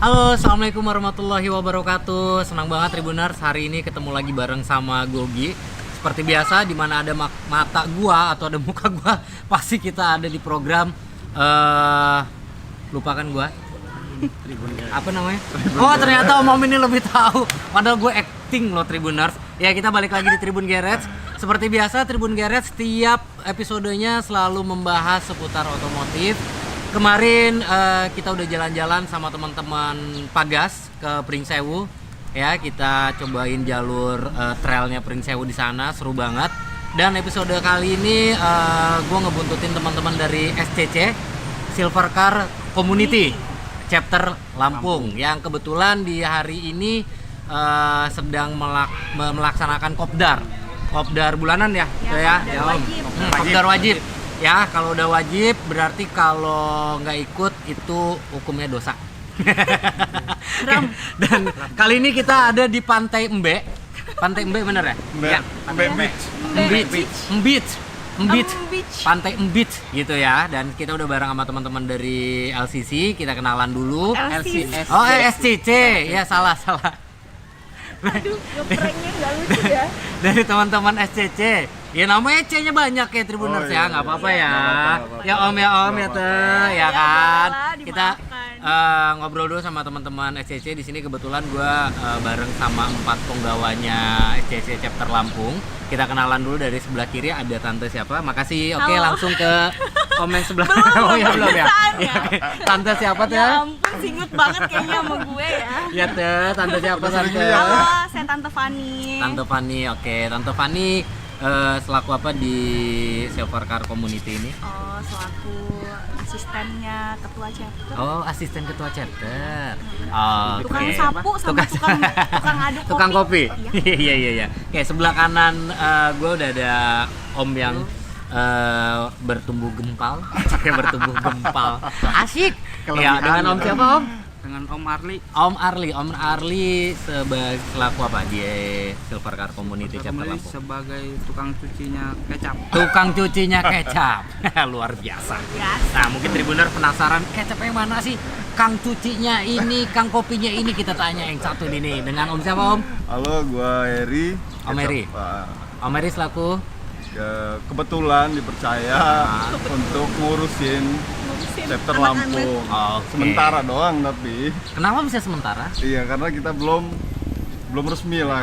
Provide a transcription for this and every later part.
Halo, assalamualaikum warahmatullahi wabarakatuh. Senang banget Tribuners, hari ini ketemu lagi bareng sama Gogi. Seperti biasa, di mana ada mata gua atau ada muka gua, pasti kita ada di program. Lupakan gua. Apa namanya? Oh, ternyata Om ini lebih tahu. Padahal gue acting loh Tribuners. Ya, kita balik lagi di Tribun Garage. Seperti biasa, Tribun Garage setiap episodenya selalu membahas seputar otomotif. Kemarin kita udah jalan-jalan sama teman-teman Pagas ke Pringsewu. Ya, kita cobain jalur trailnya Pringsewu di sana, seru banget. Dan episode kali ini gue ngebuntutin teman-teman dari SCC, Silver Car Community, chapter Lampung, yang kebetulan di hari ini sedang melaksanakan kopdar bulanan ya, kopdar wajib. Ya, kalau udah wajib berarti kalau nggak ikut itu hukumnya dosa. Dan kali ini kita ada di Pantai Embe. Pantai Embe bener ya? Ya. Embit. Pantai Embit gitu ya. Dan kita udah bareng sama teman-teman dari LCC. Kita kenalan dulu. Oh, SCC. Ya, salah. Aduh, ngepranknya nggak lucu ya. Dari teman-teman SCC. Ya namanya C-nya banyak ya Tribuners ya, nggak apa-apa ya. Ya Om ya teh, ya kan. Kita ngobrol dulu sama teman-teman SCC di sini. Kebetulan gue bareng sama 4 penggawanya SCC chapter Lampung. Kita kenalan dulu. Dari sebelah kiri ada tante siapa? Makasih. Oke, langsung ke Om yang sebelah. Belum ya. Ya, oke. Tante siapa teh? Ya ampun, singut banget kayaknya sama gue ya. Ya teh, tante siapa tante? Halo, saya Tante Fani. Tante Fani, oke. Tante Fani selaku apa di Silver Car Community ini? Oh, selaku asistennya ketua chapter. Oh, asisten ketua chapter. Tukang sapu sama tukang aduk kopi. Tukang kopi. Iya. Iya. Oke, sebelah kanan gue udah ada Om yang bertumbuh gempal. Asik. Ya, dengan Om siapa, Om? Dengan Om Arli. Om Arli sebagai selaku apa di Silver Car Community chapter Lampung? Sebagai tukang cucinya kecap. Tukang cucinya kecap. Luar biasa. Nah, mungkin Tribuner penasaran kecap yang mana sih? Kang cucinya ini, Kang kopinya ini, kita tanya yang satu ini dengan Om siapa, Om? Halo, gua Eri. Om Eri. Om Eri selaku kebetulan dipercaya untuk ngurusin chapter Lampung. Oke. Sementara doang tapi. Kenapa bisa sementara? Iya, karena kita belum resmi lah.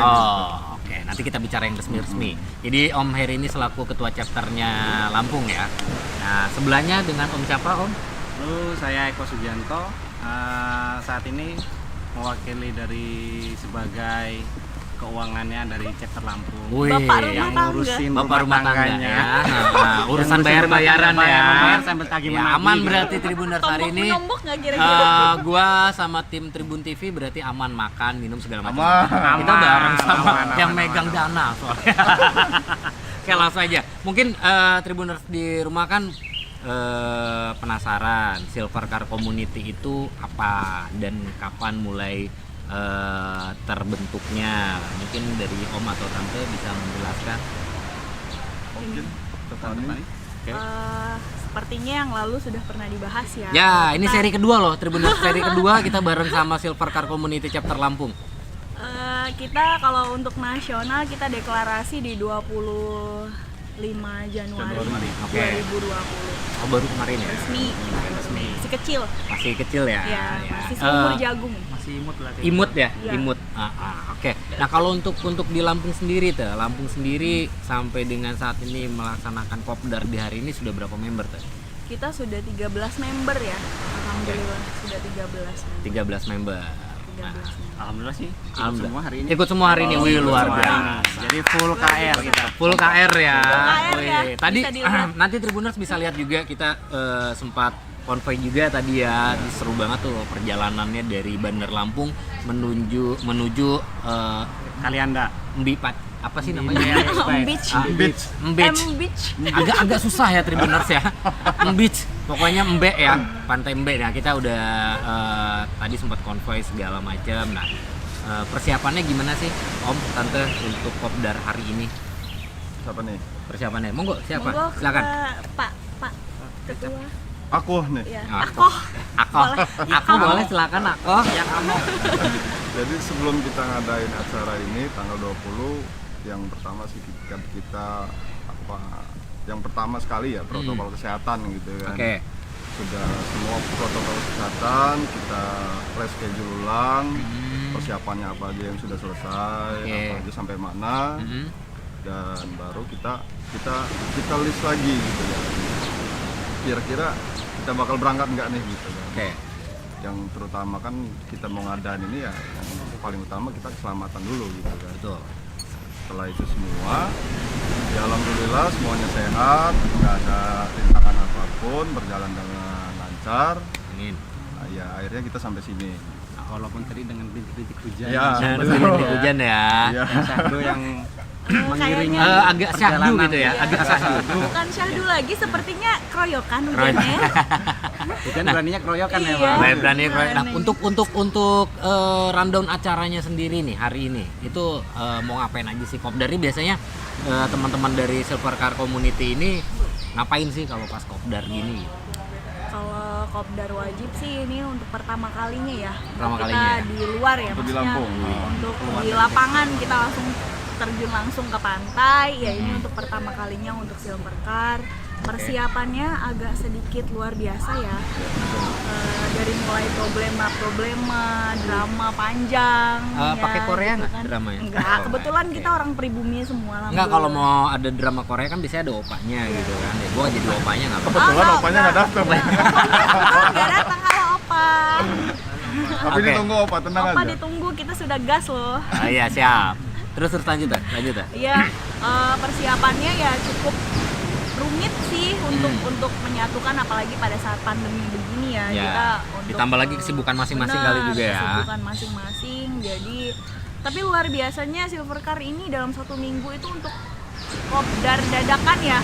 Oke. Nanti kita bicara yang resmi. Jadi Om Heri ini selaku ketua chapternya Lampung ya. Nah, sebelahnya dengan Om siapa, Om? Lalu saya Eko Sugianto. Saat ini mewakili dari sebagai keuangannya dari chapter Lampung. Bapak rumah yang tangga. ngurusin Bapak rumah tangganya ya. Nah, urusan Yang bayar-bayaran ya. bayar sambil tagih Ya, menagih. aman berarti Tribuners hari ini. Tombok nggak kira-kira? Gua sama tim Tribun TV berarti aman makan, minum segala macam. Aman. Kita bareng sama Aman, yang aman, megang dana soalnya. Oke, langsung aja. Mungkin Tribuners di rumah kan penasaran Silver Car Community itu apa dan kapan mulai terbentuknya. Mungkin dari Om atau Tante bisa menjelaskan. Mungkin Tante. Oke. Sepertinya yang lalu sudah pernah dibahas ya. Ya, ini Kita- seri kedua loh, Tribuners seri kedua kita bareng sama Silver Car Community chapter Lampung. Kita kalau untuk nasional kita deklarasi di 25 Januari Oke. 2020. Oh, baru kemarin ya. Resmi. Masih kecil. Masih kecil ya. Ya, masih seumur jagung. Masih imut lah. Imut ya, Iya. imut. Oke. Nah, kalau untuk di Lampung sendiri tuh, Lampung sendiri sampai dengan saat ini melaksanakan kopdar di hari ini sudah berapa member tuh? Kita sudah 13 member ya. Alhamdulillah sudah 13 member. 13 member. 13 member. Alhamdulillah sih. Ikut Alhamdulillah. semua hari ini. Ikut semua hari ini. Wih, luar Semua biasa. hari ini. Jadi full KR kita. Full KR ya. KR ya, Wih, tadi bisa dilihat. nanti Tribuners bisa lihat juga kita sempat konvoy juga tadi ya. Seru banget tuh perjalanannya dari Bandar Lampung menuju Kalianda. Mbipat. Apa sih namanya? Beach. Beach. Beach. Beach. Agak susah ya Tribuners ya. Beach. Pokoknya Embe ya, Pantai Embe. Nah, kita udah tadi sempat konvoy segala macam. Nah, persiapannya gimana sih Om, Tante untuk kopdar hari ini? Siapa nih? Persiapannya. Monggo, siapa? Monggo, Silakan. Pak Ketua. aku nih. Ya. Aku. Aku boleh silakan aku. Yang kamu Jadi sebelum kita ngadain acara ini tanggal 20, yang pertama sih kita apa yang pertama sekali ya protokol kesehatan gitu kan. Oke. Sudah semua protokol kesehatan kita reschedule ulang. Persiapannya apa aja yang sudah selesai, Oke. apa aja sampai mana. Mhm. Dan baru kita list lagi gitu ya. Kira-kira kita bakal berangkat nggak nih gitu kan. Oke. Yang terutama kan kita mau ngadain ini ya yang paling utama kita keselamatan dulu gitu kan. Betul. Setelah itu semua ya alhamdulillah semuanya sehat, nggak ada rintangan apapun, berjalan dengan lancar. Amin. Nah, ya akhirnya kita sampai sini. walaupun tadi dengan bintik-bintik hujan. Ya, Nah, betul. terus hujan ya. Iya. Syahdu yang mengiringi Agak syahdu perjalanan. gitu ya, agak syahdu. Bukan syahdu lagi, sepertinya keroyokan hujannya. Hujan beraninya keroyokan ya, Iya. Pak. Berani. Nah, Berani. untuk rundown acaranya sendiri nih hari ini itu mau ngapain aja sih Kopdar? Ini biasanya teman-teman dari Silver Car Community ini ngapain sih kalau pas Kopdar gini? Kalau kopdar wajib sih ini untuk pertama kalinya ya. Pertama kita kalinya ya? di luar ya, Untuk di maksudnya Lampung. untuk di lapangan kita langsung terjun langsung ke pantai. Ya ini untuk pertama kalinya untuk Silver Car. Persiapannya agak sedikit luar biasa ya. Dari mulai problema, drama panjang. Pakai Korea gitu nggak kan. dramanya? Enggak, kebetulan kita orang pribumi semua. Enggak, kalau alhamdulillah. mau ada drama Korea kan biasanya ada opanya gitu kan. Ya gua jadi opanya enggak apa-apa. Kebetulan Oh, opanya nggak datang. Nggak datang kalau opa. Tapi Oke. ditunggu opa, tenang Opa aja. ditunggu, kita sudah gas loh. Ah, iya, siap. Terus lanjut ya. Iya, persiapannya ya cukup rumit sih untuk menyatukan, apalagi pada saat pandemi begini ya. Ya, Kita untuk, ditambah lagi kesibukan masing-masing benar, kali juga ya. Kesibukan masing-masing. Jadi, tapi luar biasanya Silver Car ini dalam 1 minggu itu untuk kopdar dadakan ya.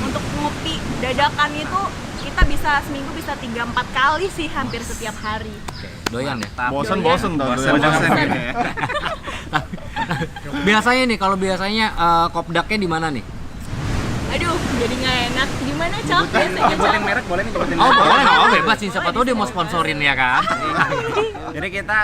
Untuk ngopi dadakan itu kita bisa seminggu bisa 3-4 kali sih, hampir setiap hari. Oke, doyan ya. Bosen tau. Biasanya nih kalau biasanya kopdaknya di mana nih? Aduh, jadi nggak enak. Gimana Cok? Biasanya Nyebutin Cok? merek boleh nih, nyebutin Oh, merek. boleh, bebas sih. Siapa tahu dia mau sponsorin ya kan. Jadi kita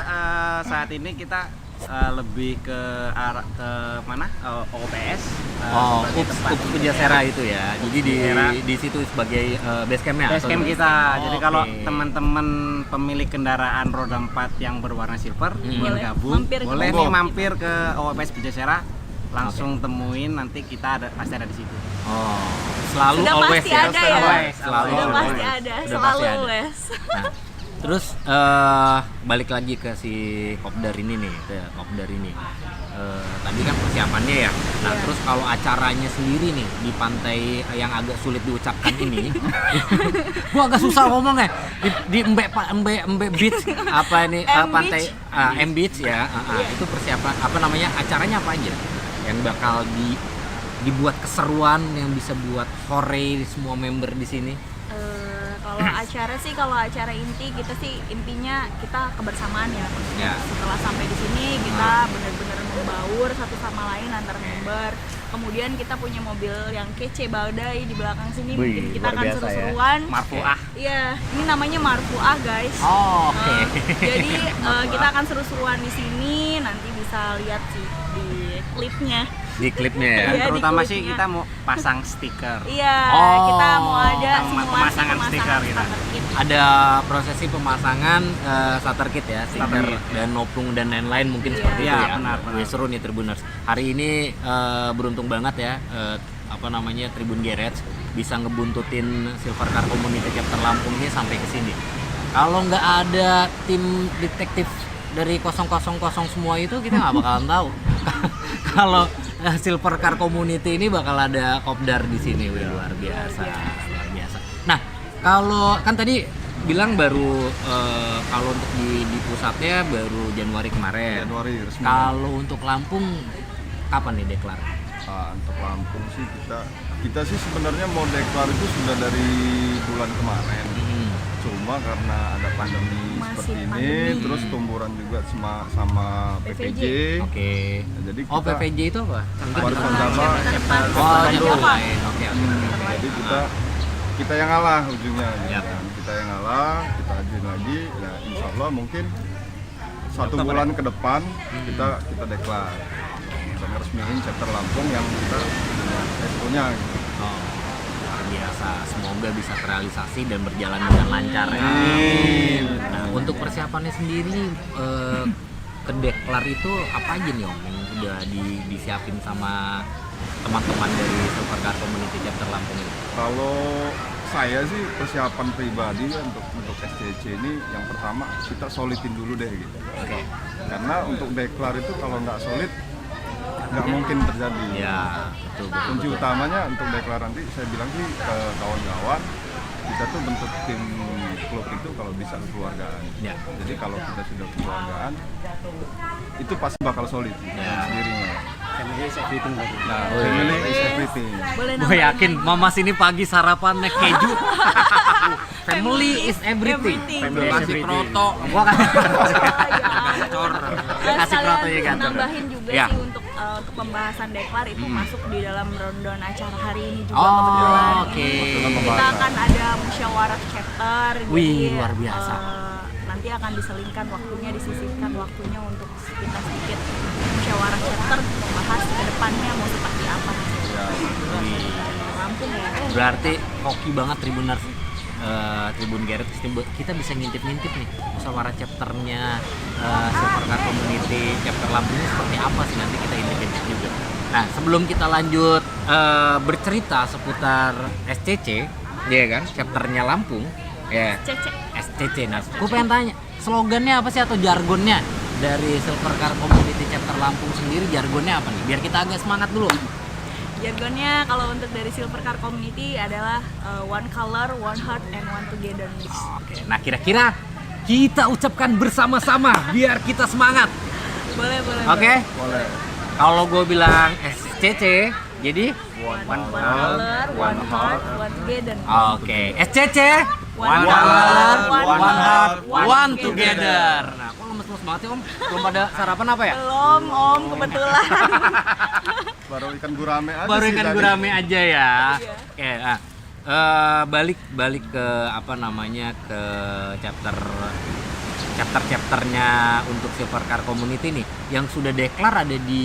saat ini kita lebih ke arah ke mana? OPS. Oh, sebagai tempat Ups Pujasera itu ya. Jadi Pujasera. di situ sebagai base campnya. base camp atau- kita. Oh, Jadi kalau oke. teman-teman pemilik kendaraan roda 4 yang berwarna silver ingin Boleh gabung, mampir ke boleh Monggo. nih mampir ke OPS Pujasera, langsung temuin, nanti kita pasti ada di situ. Oh, selalu Sudah always pasti ya. ada ya. Always, Selalu Sudah always. pasti ada, Sudah selalu pasti ada. always. Nah, terus balik lagi ke si kopdar ini nih, ke kopdar ini. Tadi kan persiapannya ya. Nah, Iya. terus kalau acaranya sendiri nih di pantai yang agak sulit diucapkan ini, gua agak susah ngomong ya. Di Embe Beach apa ini M pantai Beach. M Beach ya. Itu persiapan apa namanya? Acaranya apa aja yang bakal dibuat keseruan yang bisa buat hore semua member di sini? Kalau acara inti kita sih intinya kita kebersamaan ya. Ya. Setelah sampai di sini kita benar-benar membaur satu sama lain antar member. Kemudian kita punya mobil yang kece badai di belakang sini. Wih, Mungkin kita luar akan biasa ya. seru-seruan. Marfuah. Iya, ini namanya Marfuah guys. Oh, oke. Jadi kita akan seru-seruan di sini. Nanti bisa lihat sih di klipnya. Di klipnya ya. Iya, di Terutama sih kulitnya. kita mau pasang stiker. Iya, Oh. kita mau ada Pemasangan stiker kita. starter kit. Ada prosesi pemasangan starter kit ya, stiker Starter kit, dan nopung dan lain-lain mungkin Iya. seperti itu Iya, ya. benar. Wih, seru nih Tribuners. Hari ini beruntung banget ya, apa namanya Tribun Garage bisa ngebuntutin Silver Car Community Chapter Lampung ini sampai ke sini. Kalau nggak ada tim detektif dari 000 semua itu kita nggak bakalan tahu. Kalau Silver Car Community ini bakal ada kopdar di sini, wih, luar biasa, luar biasa. Nah, kalau kan tadi bilang baru kalau untuk di pusatnya baru Januari kemarin. Januari resmi. Kalau untuk Lampung kapan nih deklar? Untuk Lampung sih kita sih sebenarnya mau deklar itu sudah dari bulan kemarin. Cuma karena ada pandemi Masih seperti ini, pandemi. terus tumburan juga sama PPJ. Oke. Nah, jadi Oh, kita PPJ itu apa? Warisan sama Oh, Chapter yang apa? lain. Oke. jadi kita kita yang ngalah ujungnya gitu Ya. kan. Kita yang ngalah, kita ajuin lagi, ya insya Allah mungkin 1 bulan ke depan kita deklar dan resmiin chapter Lampung yang kita punya gitu. Oh, luar biasa. Semoga bisa terrealisasi dan berjalan dengan lancar ya. Nah, untuk persiapannya sendiri ke deklar itu apa aja nih Om yang udah disiapin sama teman-teman dari Silver Car Community Chapter Lampung ini? Kalau saya sih persiapan pribadi ya untuk SCC ini yang pertama kita solidin dulu deh gitu. Oke. Karena untuk deklar itu kalau nggak solid nggak mungkin terjadi. Ya, betul. Kunci utamanya untuk deklar nanti saya bilang sih ke kawan-kawan kita tuh bentuk tim klub itu kalau bisa kekeluargaan. Ya. Jadi kalau kita sudah kekeluargaan itu pasti bakal solid dengan sendirinya. Family is everything berarti. Nah, family is everything. Boleh Gue nambahin yakin lagi? mama sini pagi sarapan naik keju. Family is everything. Everything. Kasih kroto. Gua kan Gacor. Kasih kroto ya, Sekalian Gacor. nambahin juga Ya. sih untuk pembahasan deklar itu masuk di dalam rundown acara hari ini juga Oh, kebetulan. oke. Kita akan ada musyawarah chapter. Wih, jadi, luar biasa. Nanti akan diselingkan waktunya, disisihkan waktunya untuk kita sedikit musyawarah chapter membahas ke depannya mau seperti apa. Ya, Lampung ya. Berarti hoki banget Tribuners. Tribun Garret kita bisa ngintip-ngintip nih musyawarah chapternya Silver Car Community chapter Lampung ini seperti apa sih, nanti kita intip juga. Nah, sebelum kita lanjut bercerita seputar SCC, ya kan, chapternya Lampung, ya Cece. SCC. Nah, gue pengen tanya, slogannya apa sih atau jargonnya dari Silver Car Community chapter Lampung sendiri, jargonnya apa nih? Biar kita agak semangat dulu. Jargonnya kalau untuk dari Silver Car Community adalah one color, one heart, and one togetherness. Oke, nah kira-kira kita ucapkan bersama-sama biar kita semangat. Boleh, boleh. Oke? boleh. Kalau gue bilang SCC, jadi One color, one heart, one togetherness. oke, SCC, One color, one one heart, one one together. together. Nah, kok lemes-lemes banget sih Om? Belum pada sarapan apa ya? Belum, Om, kebetulan. Baru ikan gurame aja Baru sih ikan tadi. gurame aja ya. Iya. Oke, nah, balik ke apa namanya, ke chapternya untuk Silver Car Community nih. Yang sudah deklar ada di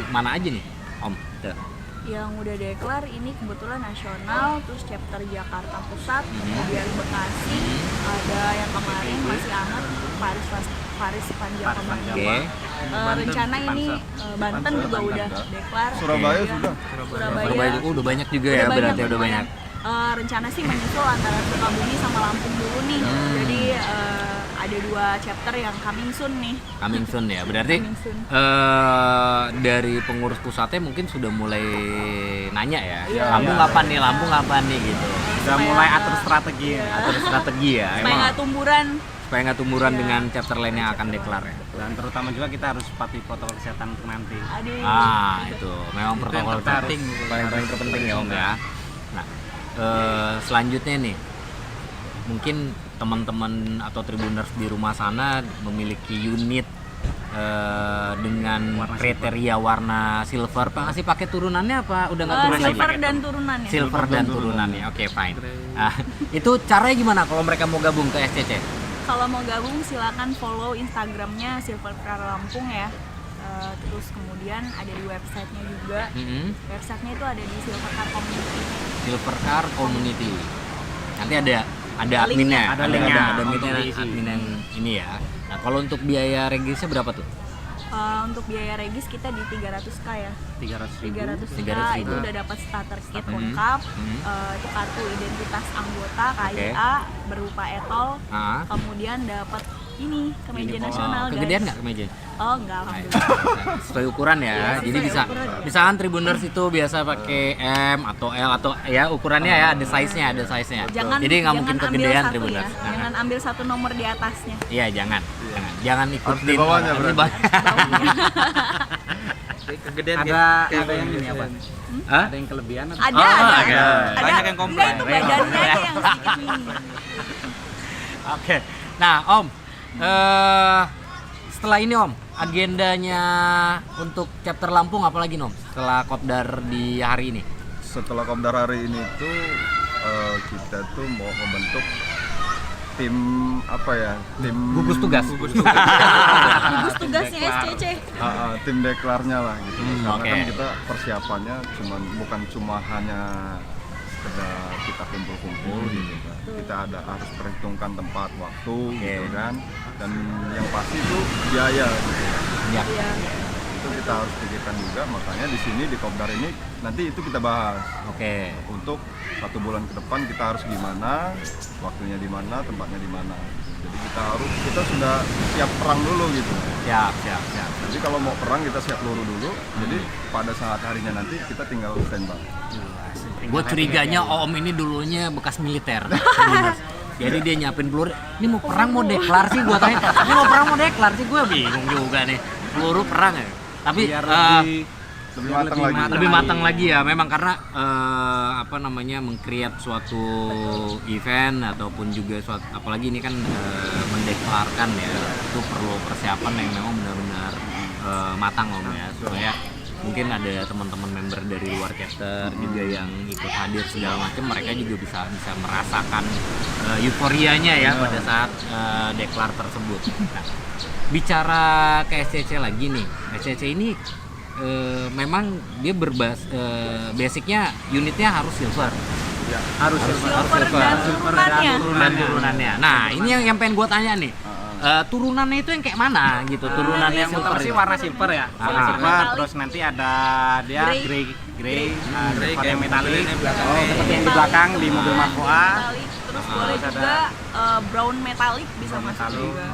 mana aja nih, Om? Tuh. Yang udah deklar ini kebetulan nasional, terus chapter Jakarta Pusat, kemudian Bekasi, ada yang kemarin masih hangat Paris Panjang kemarin. Oke. Rencana ini Banten juga udah deklar. Surabaya Kemudian sudah. Surabaya udah banyak juga ya, berarti udah banyak. Rencana sih menyusul antara Sukabumi sama Lampung dulu nih. Jadi ada 2 chapter yang coming soon nih. Coming soon ya, berarti Coming soon. dari pengurus pusatnya mungkin sudah mulai nanya ya, Iya. Lampung kapan nih gitu. Udah Supaya mulai nggak- atur strategi. Atur strategi ya, Supaya emang nggak tumburan. supaya nggak tumburan Iya. dengan chapter lain yang akan deklar ya. Dan terutama juga kita harus patuhi protokol kesehatan untuk nanti. Aduh. Itu memang Itu protokol yang kita penting, harus- paling terpenting ya Om ya. Nah, selanjutnya nih, mungkin teman-teman atau tribuners di rumah sana memiliki unit dengan Warna kriteria warna silver. Pak masih pakai turunannya apa udah nggak turun lagi? Silver dan turunannya. Silver dan turunannya, oke fine. Nah, itu caranya gimana kalau mereka mau gabung ke SCC? Kalau mau gabung silakan follow Instagramnya Silver Car Lampung ya. Terus kemudian ada di websitenya juga. Websitenya itu ada di Silver Car Community. Silver Car Community. Nanti ada Ada adminnya, linknya. Ada linknya. ada Untuk admin, diisi. admin yang ini ya. Nah, kalau untuk biaya regisnya berapa tuh? Untuk biaya regis kita di 300k ya. 300.000. 300k itu udah dapat starter kit lengkap. Itu kartu identitas anggota KIA berupa etol. Ah, Kemudian dapat ini kemeja Ini, nasional guys. kegedean nggak kemeja? Oh enggak, alhamdulillah. Sesuai ukuran ya. Iya, Jadi sesuai bisa ukuran. misalkan Tribuners itu biasa pakai M atau L atau ya ukurannya ya ada size-nya, Jadi nggak mungkin ambil kegedean satu Tribuners. ya. Jangan ambil satu nomor di atasnya. Iya, jangan. Jangan ikutin. Harus di bawahnya harus di berarti. Kegedean Ada yang ini apa? Hah? Ada yang kelebihan atau? Ada, Oh, ada. ada. Banyak yang komplain. Enggak, itu badannya aja yang sedikit mini. Oke. Nah, Om, setelah ini Om, agendanya untuk chapter Lampung apalagi Om? Setelah kopdar di hari ini? Setelah kopdar hari ini tuh kita tuh mau membentuk tim apa ya, tim Gugus tugas. Gugus tugasnya SCC. tim deklarnya lah gitu. Karena oke. kan kita persiapannya bukan cuma hanya sekedar kita kumpul-kumpul gitu kan. Kita harus perhitungkan tempat, waktu gitu kan. Dan yang pasti itu biaya gitu. Ya. Iya. Itu kita harus pikirkan juga, makanya di sini di Kopdar ini nanti itu kita bahas. Oke. Untuk 1 bulan ke depan kita harus gimana, waktunya di mana, tempatnya di mana. Jadi kita sudah siap perang dulu gitu. Siap. Jadi kalau mau perang kita siap peluru dulu. Jadi pada saat harinya nanti kita tinggal standby. Gue curiganya Om ini dulunya bekas militer. Jadi dia nyiapin peluru. Ini mau perang mau deklar sih gue tanya. Ini mau perang mau deklar sih, gue bingung juga nih. Peluru perang ya. Tapi Biar Lebih matang lagi. ya, memang karena meng-create suatu event ataupun juga suatu, apalagi ini kan mendeklarkan ya, itu perlu persiapan yang memang benar-benar matang Om ya, supaya mungkin ada teman-teman member dari luar chapter juga yang ikut hadir segala macam, mereka juga bisa merasakan euforianya ya pada saat deklar tersebut. Nah, bicara ke SCC lagi nih, SCC ini memang dia basicnya unitnya harus silver. Harus Silver dan turunannya. Nah, ini yang pengen gue tanya nih. Turunannya itu yang kayak mana gitu? Turunannya yang silver utama sih itu. warna silver ya. Silver, terus nanti ada dia grey, yang metalik. Seperti yang di belakang di mobil Markoa. Metalik. Terus boleh juga brown metalik bisa masuk juga.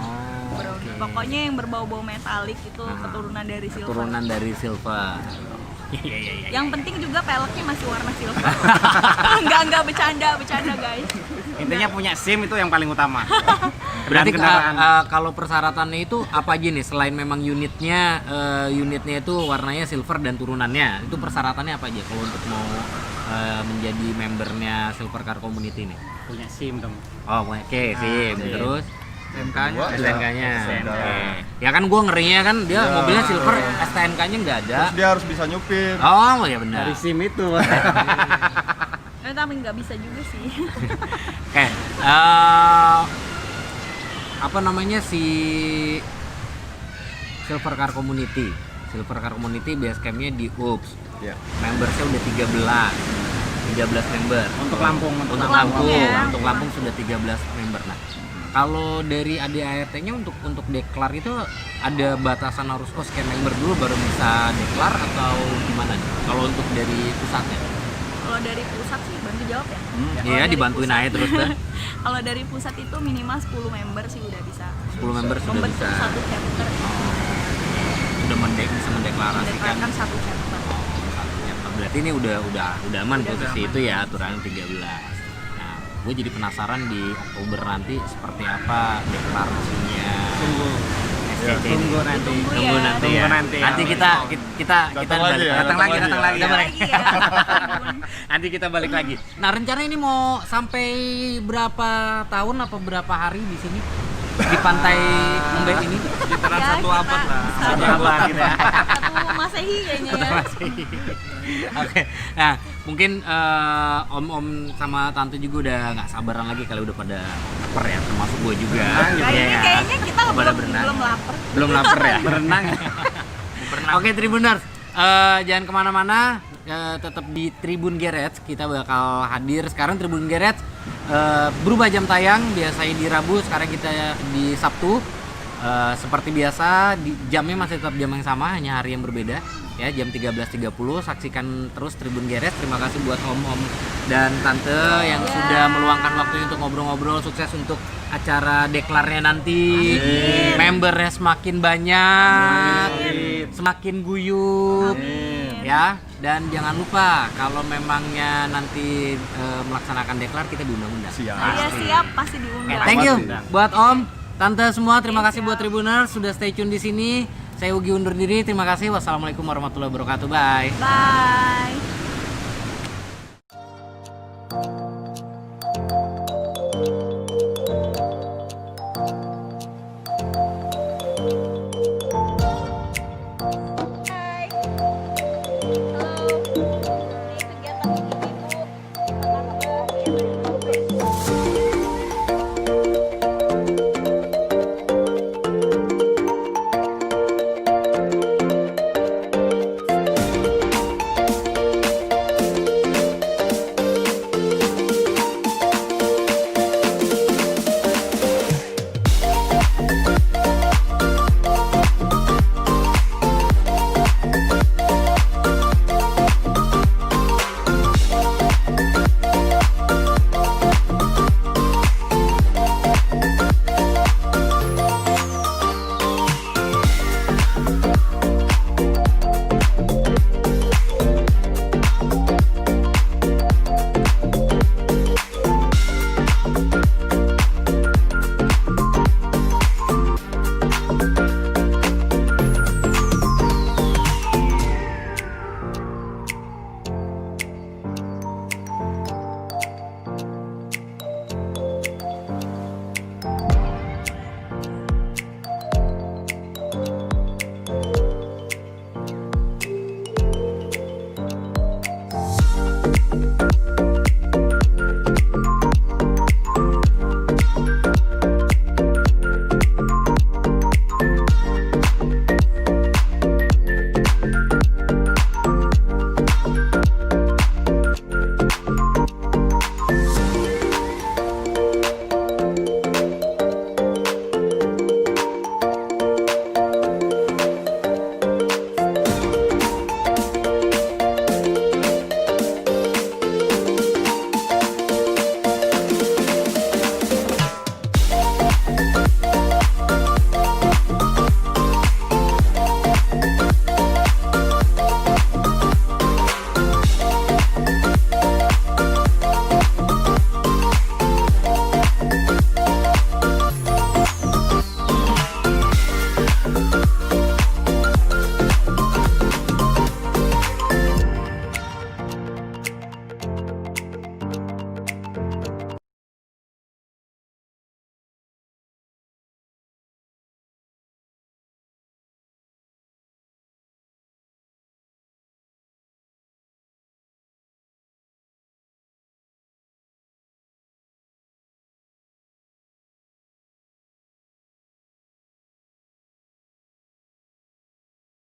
Brown. Pokoknya yang berbau-bau metalik itu keturunan dari silver. Turunan dari silver. Iya. Yang penting juga peleknya masih warna silver. Enggak bercanda guys. Intinya punya SIM itu yang paling utama. Berarti Dan kendaraan. kalau persyaratannya itu apa aja nih selain memang unitnya itu warnanya silver dan turunannya, itu persyaratannya apa aja kalau untuk mau menjadi membernya Silver Car Community nih? Punya SIM dong. Oh, oke, SIM. Terus STNK-nya. STNK-nya. STNK. Oke. Ya kan gue ngerinya kan dia mobilnya silver, STNK-nya nggak ada. Terus dia harus bisa nyupir. Oh, ya benar. Dari SIM itu. Tapi nggak bisa juga sih. Oke, si Silver Car Community base campnya di UPS. Ya. Membersnya udah 13 member. Untuk Lampung, Untuk Lampung ya. Untuk Lampung sudah 13 member. Nah, kalau dari ADART-nya untuk deklar itu ada batasan harus sekian member dulu baru bisa deklar atau gimana nih? Kalau untuk dari pusatnya? Kalau dari pusat sih bantu jawab ya. Kalau Iya, dari dibantuin pusat- aja terus dah. Kalau dari pusat itu minimal 10 member sih udah bisa. 10 member sudah Membentuk bisa. satu chapter. Sudah bisa mendeklarasikan. Mendeklarkan satu chapter. Berarti ini udah aman Udah posisi aman. itu ya, aturan 13. Nah, gue jadi penasaran di Oktober nanti seperti apa deklarasinya. SCC ini. Tunggu nanti. Tunggu nanti ya. Nanti kita Datang lagi ya, Datang lagi. Kita balik. Iya. Nanti kita balik lagi. Nah, rencana ini mau sampai berapa tahun apa berapa hari di sini? Di pantai Lembeh ini? Sekitaran Ya, 1 abad lah. kita- 1 abad gitu ya. Satu Masehi kayaknya ya. Oke, nah mungkin om-om sama tante juga udah nggak sabaran lagi kali udah pada lapar ya, termasuk gue juga. Kayaknya kita Pada belum berenang. lapar. Belum lapar ya. Berenang. Oke Tribuners, jangan kemana-mana, tetap di Tribun Garage. Kita bakal hadir sekarang. Tribun Garage berubah jam tayang, biasanya di Rabu, sekarang kita di Sabtu. Seperti biasa, jamnya masih tetap jam yang sama, hanya hari yang berbeda ya, jam 13.30. Saksikan terus Tribun Garage. Terima kasih buat om-om dan tante yang sudah meluangkan waktunya untuk ngobrol-ngobrol. Sukses untuk acara deklarnya nanti. Membernya semakin banyak, semakin guyup ya. Dan jangan lupa kalau memangnya nanti melaksanakan deklar, kita diundang-undang. Siap. Iya siap, pasti diundang. Thank you Diundang. buat Om, Tante semua. Terima Oke, kasih siap. buat Tribuners sudah stay tune di sini. Saya Ugi undur diri. Terima kasih. Wassalamualaikum warahmatullahi wabarakatuh. Bye. Bye.